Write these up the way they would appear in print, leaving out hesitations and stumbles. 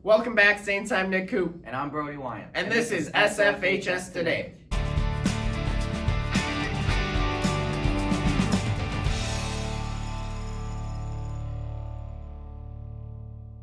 Welcome back, Saints. I'm Nick Coop. And I'm Brody Wyant. And this is SFHS Today.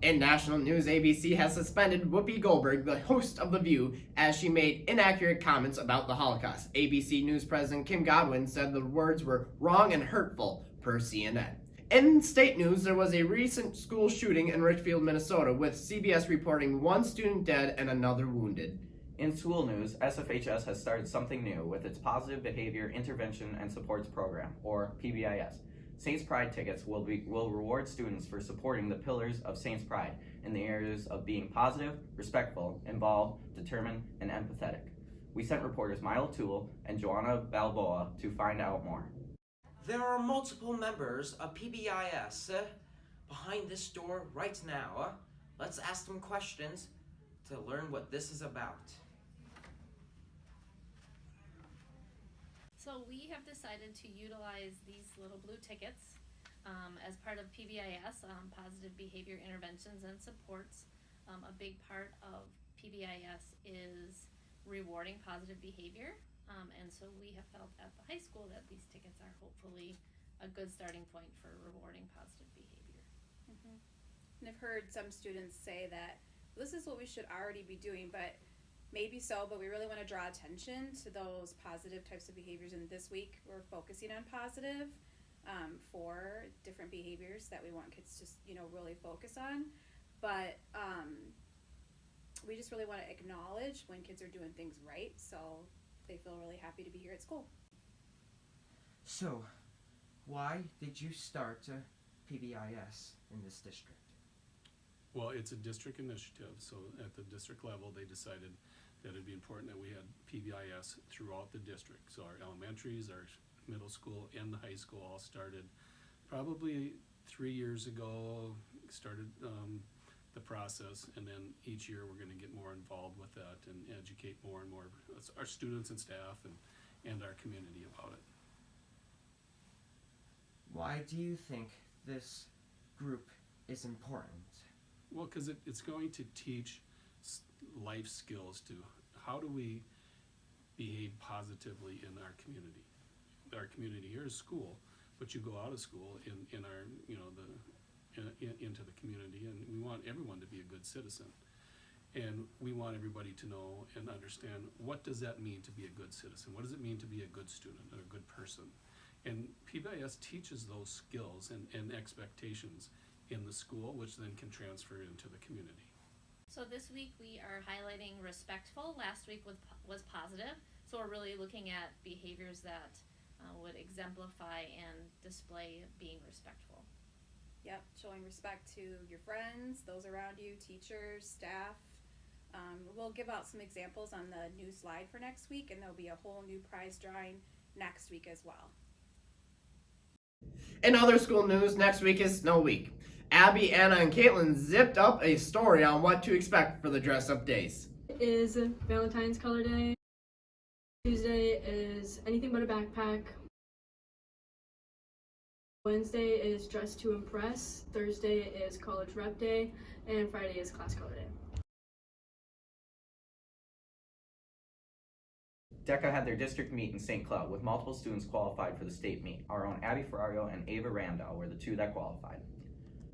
In national news, ABC has suspended Whoopi Goldberg, the host of The View, as she made inaccurate comments about the Holocaust. ABC News President Kim Godwin said the words were wrong and hurtful, per CNN. In state news, there was a recent school shooting in Richfield, Minnesota, with CBS reporting one student dead and another wounded. In school news, SFHS has started something new with its Positive Behavior Intervention and Supports Program, or PBIS. Saints Pride tickets will reward students for supporting the pillars of Saints Pride in the areas of being positive, respectful, involved, determined, and empathetic. We sent reporters Milo Toole and Joanna Balboa to find out more. There are multiple members of PBIS behind this door right now. Let's ask them questions to learn what this is about. So we have decided to utilize these little blue tickets as part of PBIS, Positive Behavior Interventions and Supports. A big part of PBIS is rewarding positive behavior, and so we have felt at the high school that these tickets are hopefully a good starting point for rewarding positive behavior. Mm-hmm. And I've heard some students say that this is what we should already be doing, but maybe so, but we really want to draw attention to those positive types of behaviors. And this week we're focusing on positive for different behaviors that we want kids to, really focus on. But we just really want to acknowledge when kids are doing things right, so they feel really happy to be here at school. So, why did you start PBIS in this district? Well, it's a district initiative, so at the district level they decided that it'd be important that we had PBIS throughout the district. So our elementaries, our middle school, and the high school all started probably 3 years ago, started the process, and then each year we're going to get more involved with that and educate more and more our students and staff and our community about it. Why do you think this group is important? Well, because it's going to teach life skills to how do we behave positively in our community. Our community here is school, but you go out of school in our into the community, and we want everyone to be a good citizen, and we want everybody to know and understand what does that mean to be a good citizen. What does it mean to be a good student and a good person? And PBIS teaches those skills and expectations in the school, which then can transfer into the community. So this week we are highlighting respectful. Last week was positive. So we're really looking at behaviors that would exemplify and display being respectful. Yep, showing respect to your friends, those around you, teachers, staff. We'll give out some examples on the new slide for next week, and there'll be a whole new prize drawing next week as well. In other school news, next week is Snow Week. Abby, Anna, and Caitlin zipped up a story on what to expect for the dress-up days. It is Valentine's Color Day. Tuesday is anything but a backpack. Wednesday is Dress to Impress. Thursday is College Rep Day. And Friday is Class Color Day. DECA had their district meet in St. Cloud with multiple students qualified for the state meet. Our own Abby Ferrario and Ava Randall were the two that qualified.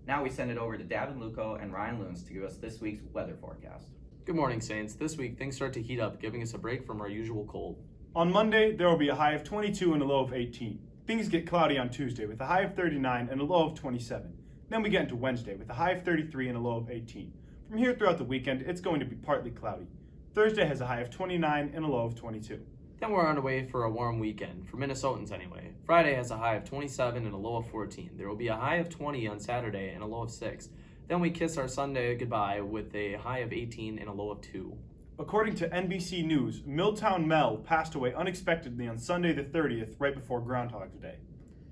Now we send it over to Davin Luco and Ryan Loons to give us this week's weather forecast. Good morning, Saints. This week, things start to heat up, giving us a break from our usual cold. On Monday, there will be a high of 22 and a low of 18. Things get cloudy on Tuesday with a high of 39 and a low of 27. Then we get into Wednesday with a high of 33 and a low of 18. From here throughout the weekend, it's going to be partly cloudy. Thursday has a high of 29 and a low of 22. Then we're on our way for a warm weekend, for Minnesotans anyway. Friday has a high of 27 and a low of 14. There will be a high of 20 on Saturday and a low of 6. Then we kiss our Sunday goodbye with a high of 18 and a low of 2. According to NBC News, Milltown Mel passed away unexpectedly on Sunday the 30th, right before Groundhog's Day.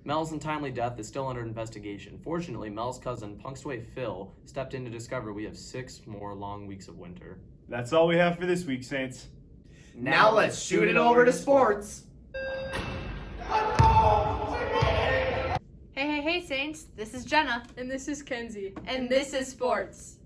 Mel's untimely death is still under investigation. Fortunately, Mel's cousin, Punxsutawney Phil, stepped in to discover we have 6 more long weeks of winter. That's all we have for this week, Saints. Now let's shoot it over to sports. Hey, Saints. This is Jenna. And this is Kenzie. And this is sports.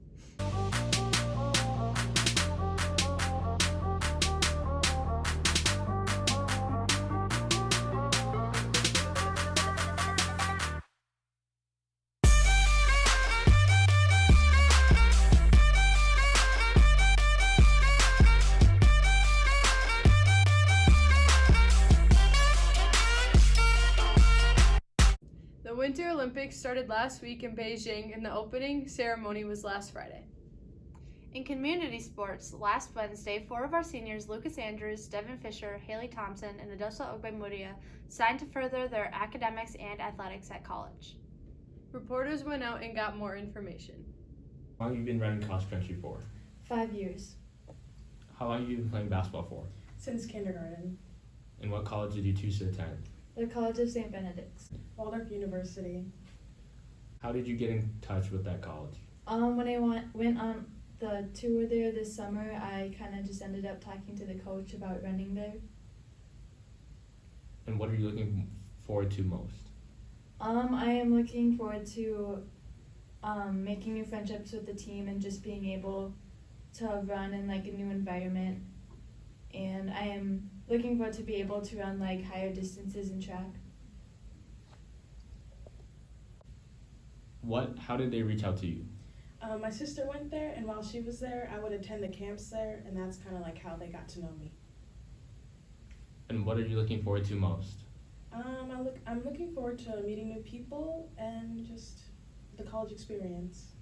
Olympics started last week in Beijing, and the opening ceremony was last Friday. In community sports, last Wednesday, 4 of our seniors, Lucas Andrews, Devin Fisher, Haley Thompson, and Adosa Ogbemudia, signed to further their academics and athletics at college. Reporters went out and got more information. How long have you been running cross country for? 5 years. How long have you been playing basketball for? Since kindergarten. And what college did you choose to attend? The College of St. Benedict's. Waldorf University. How did you get in touch with that college? When I went on the tour there this summer, I kind of just ended up talking to the coach about running there. And what are you looking forward to most? I am looking forward to making new friendships with the team and just being able to run in like a new environment. And I am looking forward to be able to run like higher distances in track. How did they reach out to you? My sister went there, and while she was there, I would attend the camps there, and that's kind of like how they got to know me. And what are you looking forward to most? I'm looking forward to meeting new people and just the college experience.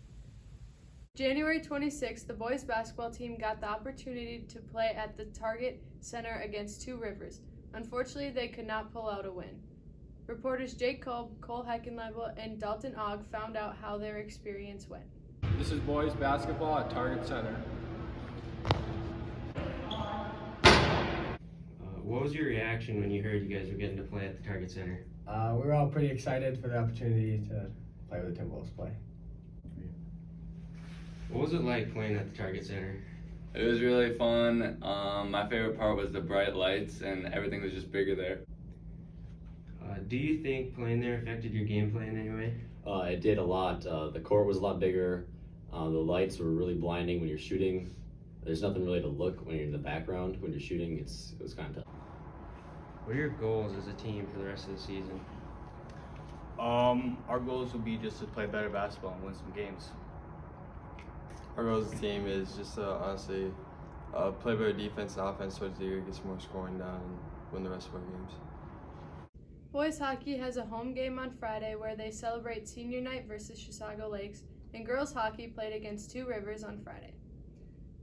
January 26th, the boys basketball team got the opportunity to play at the Target Center against Two Rivers. Unfortunately, they could not pull out a win. Reporters Jake Kolb, Cole Heckenleibel, and Dalton Ogg found out how their experience went. This is boys basketball at Target Center. What was your reaction when you heard you guys were getting to play at the Target Center? We were all pretty excited for the opportunity to play with the Timberwolves play. What was it like playing at the Target Center? It was really fun. My favorite part was the bright lights and everything was just bigger there. Do you think playing there affected your gameplay in any way? It did a lot. The court was a lot bigger. The lights were really blinding when you're shooting. There's nothing really to look when you're in the background. When you're shooting, it was kind of tough. What are your goals as a team for the rest of the season? Our goals will be just to play better basketball and win some games. Our goal as a team is just to honestly play better defense and offense towards the year, get some more scoring down, and win the rest of our games. Boys hockey has a home game on Friday where they celebrate senior night versus Chisago Lakes, and girls hockey played against Two Rivers on Friday.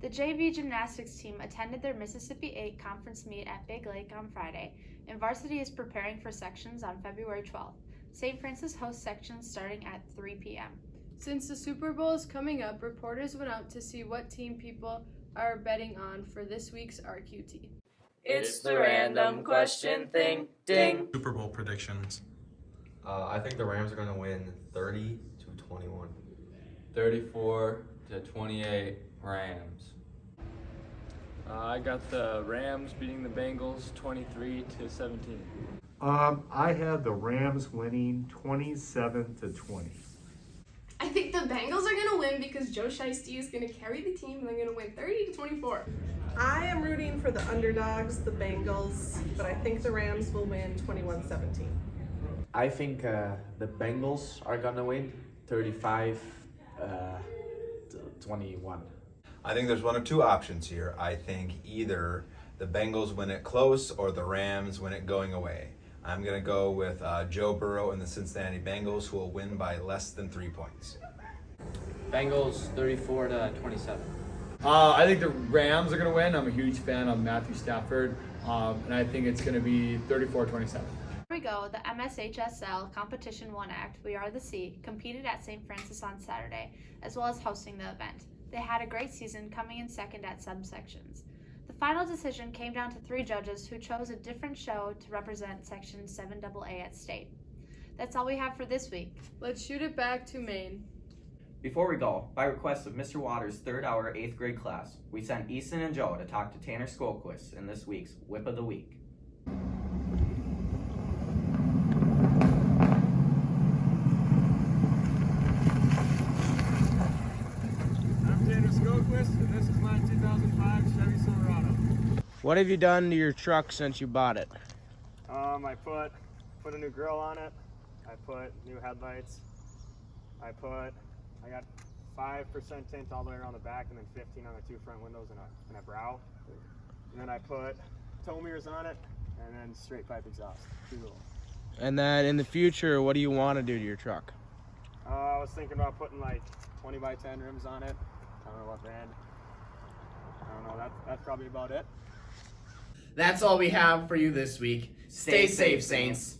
The JV gymnastics team attended their Mississippi 8 conference meet at Big Lake on Friday, and varsity is preparing for sections on February 12th. St. Francis hosts sections starting at 3 p.m. Since the Super Bowl is coming up, reporters went out to see what team people are betting on for this week's RQT. It's the random question thing, ding. Super Bowl predictions. I think the Rams are going to win 30-21. 34-28 Rams. I got the Rams beating the Bengals 23-17. I had the Rams winning 27-20. I think the Bengals are going to win because Joe Shiesty is going to carry the team and they're going to win 30-24. I am rooting for the underdogs, the Bengals, but I think the Rams will win 21-17. I think the Bengals are gonna win 35-21. I think there's one of two options here. I think either the Bengals win it close or the Rams win it going away. I'm gonna go with Joe Burrow and the Cincinnati Bengals, who will win by less than 3 points. Bengals 34-27. I think the Rams are going to win. I'm a huge fan of Matthew Stafford, and I think it's going to be 34-27. Here we go. The MSHSL Competition 1 Act, We Are the Sea, competed at St. Francis on Saturday, as well as hosting the event. They had a great season, coming in second at subsections. The final decision came down to 3 judges who chose a different show to represent Section 7AA at state. That's all we have for this week. Let's shoot it back to Maine. Before we go, by request of Mr. Waters' 3rd hour 8th grade class, we sent Easton and Joe to talk to Tanner Skolquist in this week's Whip of the Week. I'm Tanner Skolquist, and this is my 2005 Chevy Silverado. What have you done to your truck since you bought it? I put a new grill on it. I put new headlights. I got 5% tint all the way around the back and then 15 on the 2 front windows and a brow. And then I put tow mirrors on it and then straight pipe exhaust. 2 little. And then in the future, what do you want to do to your truck? I was thinking about putting like 20x10 rims on it. I don't know what brand. I don't know. That's probably about it. That's all we have for you this week. Stay safe, Saints.